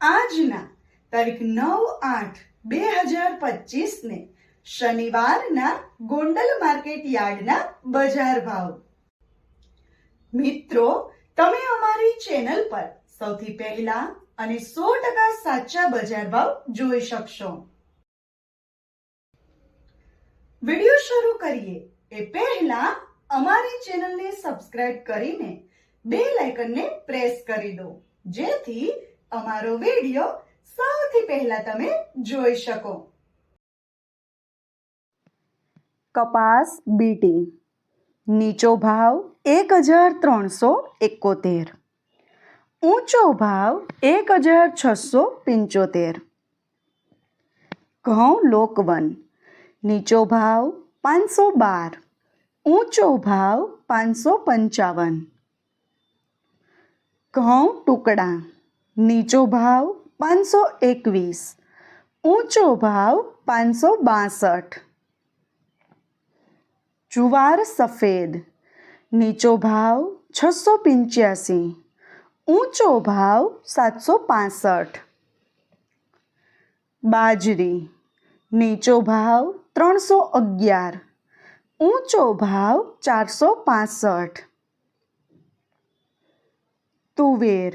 આજના તારીખ 9/8/2025 ને શનિવારના ગોંડલ માર્કેટ યાર્ડના બજાર ભાવ. મિત્રો, તમે અમારી ચેનલ પર સૌથી પહેલા અને 100% સાચા બજાર ભાવ જોઈ શકશો. વિડિયો શરૂ કરીએ એ પહેલા અમારી ચેનલને સબસ્ક્રાઇબ કરીને બેલ આઇકનને પ્રેસ કરી દો, જેથી અમારો વિડિયો સૌથી પહેલા તમે જોઈ શકો. કપાસ બીટી નીચો ભાવ 1371, ઊંચો ભાવ 1675. ઘઉં લોકવન નીચો ભાવ 512, ઊંચો ભાવ 555. ઘઉં ટુકડા નીચો ભાવ 521, ઊંચો ભાવ 562. જુવાર સફેદ નીચો ભાવ 685, ઊંચો ભાવ 765. બાજરી નીચો ભાવ 311, ઊંચો ભાવ 465. તુવેર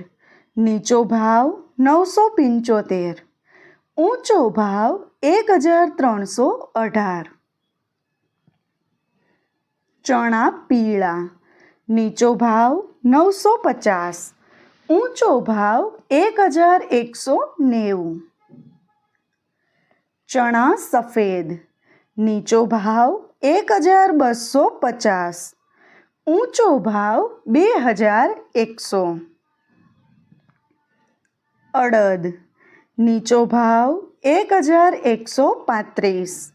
નીચો ભાવ 975, ઊંચો ભાવ 1318. ચણા પીળા નીચો ભાવ 950, ઊંચો ભાવ 1190. ચણા સફેદ નીચો ભાવ 1250, ઊંચો ભાવ 2100. અડદ નીચો ભાવ 1135,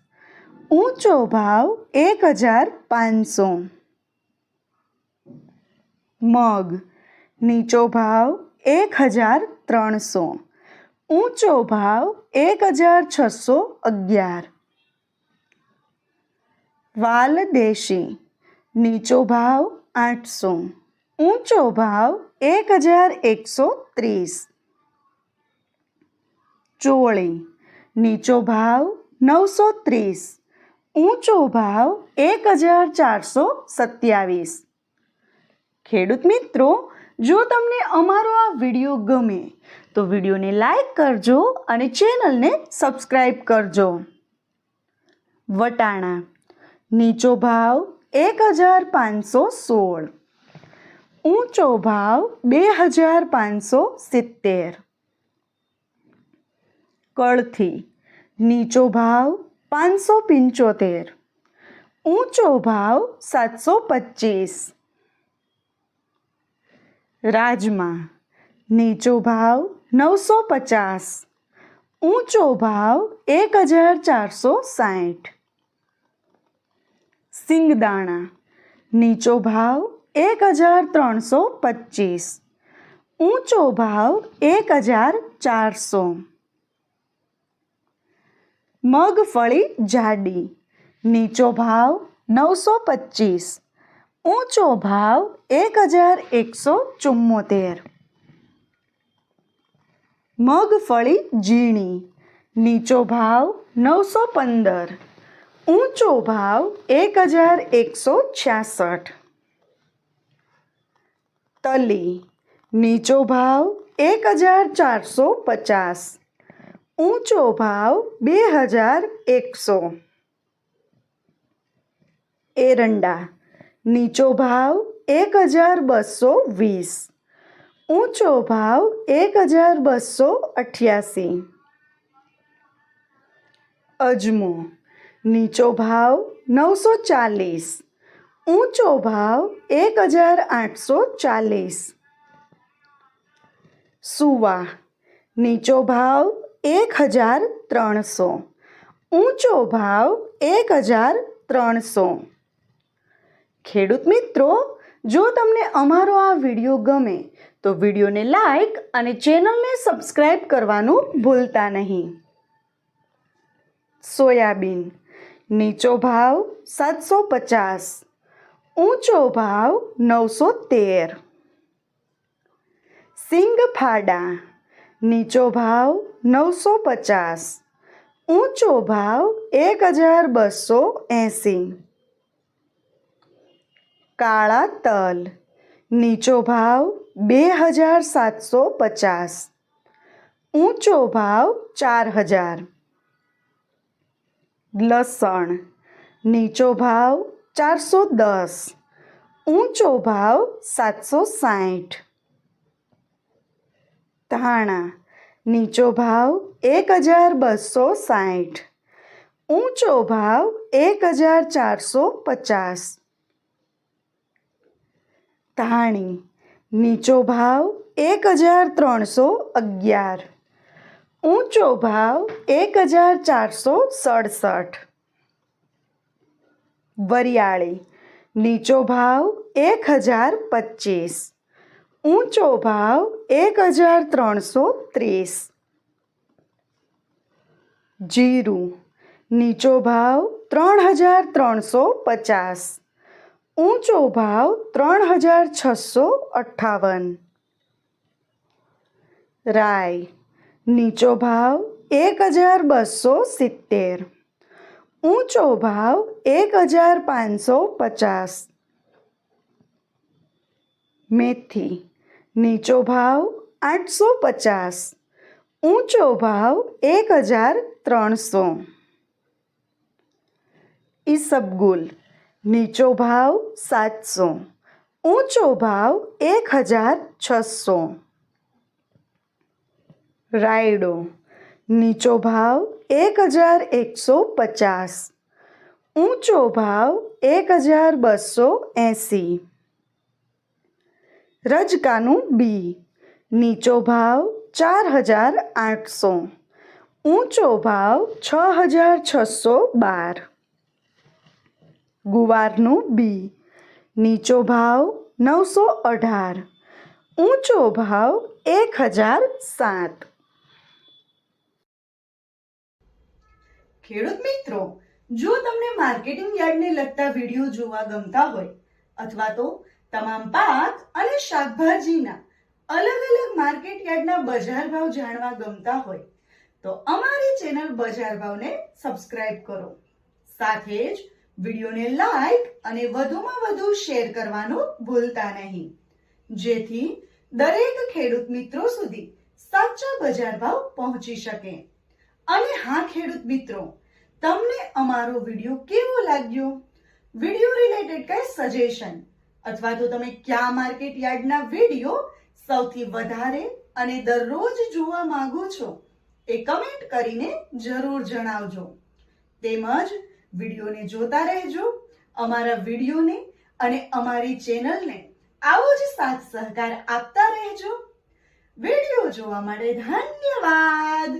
ઊંચો ભાવ 1500. મગ નીચો ભાવ 1300, ઊંચો ભાવ 1611. વાલ દેશી નીચો ભાવ 800, ઊંચો ભાવ 1130. ચોળી નીચો ભાવ 930, ઊંચો ભાવ 1427. ખેડૂત મિત્રો, જો તમને અમારો આ વિડીયો ગમે તો વિડીયોને લાઈક કરજો અને ચેનલને સબસ્ક્રાઈબ કરજો. વટાણા નીચો ભાવ 1516, ઊંચો ભાવ 2570. કળથી નીચો ભાવ 575, ઊંચો ભાવ 725. રાજમા નીચો ભાવ 950, ઊંચો ભાવ 1460. સિંગદાણા નીચો ભાવ 1325, ઊંચો ભાવ 1400. મગફળી જાડી નીચો ભાવ 925, ઊંચો ભાવ 1174. મગફળી ઝીણી નીચો ભાવ 915, ઊંચો ભાવ 1166. તલી નીચો ભાવ 1450, ઊંચો ભાવ 2100. એરંડા નીચો ભાવ 1220, ઊંચો ભાવ 1288. અજમો નીચો ભાવ 940, ઊંચો ભાવ 1840. સુવા નીચો ભાવ 1300, ઊંચો ભાવ 1300. ખેડૂત મિત્રો, જો તમને અમારો આ વિડીયો ગમે તો વિડીયોને લાઈક અને ચેનલને સબસ્ક્રાઈબ કરવાનું ભૂલતા નહીં. સોયાબીન નીચો ભાવ 750, ઊંચો ભાવ 913. સિંગફાડા નીચો ભાવ 950, ઊંચો ભાવ 1280. કાળા તલ નીચો ભાવ 2750, ઊંચો ભાવ 4000. લસણ નીચો ભાવ 410, ઊંચો ભાવ 760. ધાણા નીચો ભાવ 1260, ઊંચો ભાવ 1450. ધાણી નીચો ભાવ 1311, ઊંચો ભાવ 1467. વરિયાળી નીચો ભાવ 1025, ઊંચો ભાવ 1330. જીરું નીચો ભાવ 3350, ઊંચો ભાવ 3658. રાઈ નીચો ભાવ 1270, ઊંચો ભાવ 1550. મેથી નીચો ભાવ 850, ઊંચો ભાવ 1300. ઈસબગુલ નીચો ભાવ 700, ઊંચો ભાવ 1600. રાયડો નીચો ભાવ 1150, ઊંચો ભાવ 1280. રજકાનું બી નીચો ભાવ 4800, ઊંચો ભાવ 6612. ગુવારનું બી નીચો ભાવ 918, ઊંચો ભાવ 1007. ખેડૂત મિત્રો, જો તમને માર્કેટિંગ યાર્ડને લગતા વિડીયો જોવા ગમતા હોય અથવા તો તમામ પાક અને શાકભાજીના અલગ અલગ માર્કેટ યાર્ડના બજાર ભાવ જાણવા ગમતા હોય તો અમારી ચેનલ બજાર ભાવને સબસ્ક્રાઇબ કરો. સાથે જ વિડીયોને લાઈક અને વધુમાં વધુ શેર કરવાનું ભૂલતા નહીં, જેથી દરેક ખેડૂત મિત્રો સુધી સાચા બજાર ભાવ પહોંચી શકે. અને હા ખેડૂત મિત્રો, તમને અમારો વિડીયો કેવો લાગ્યો? વિડીયો રિલેટેડ કઈ સજેશન અથવા તો તમે કયા માર્કેટ યાર્ડના વિડીયો સૌથી વધારે અને દરરોજ જોવા માંગો છો એ કમેન્ટ કરીને જરૂર જણાવજો. તેમજ વિડીયોને જોતા રહેજો, અમારા વિડીયોને અને અમારી ચેનલને આવો જ સાથ સહકાર આપતા રહેજો. વિડીયો જોવા માટે ધન્યવાદ.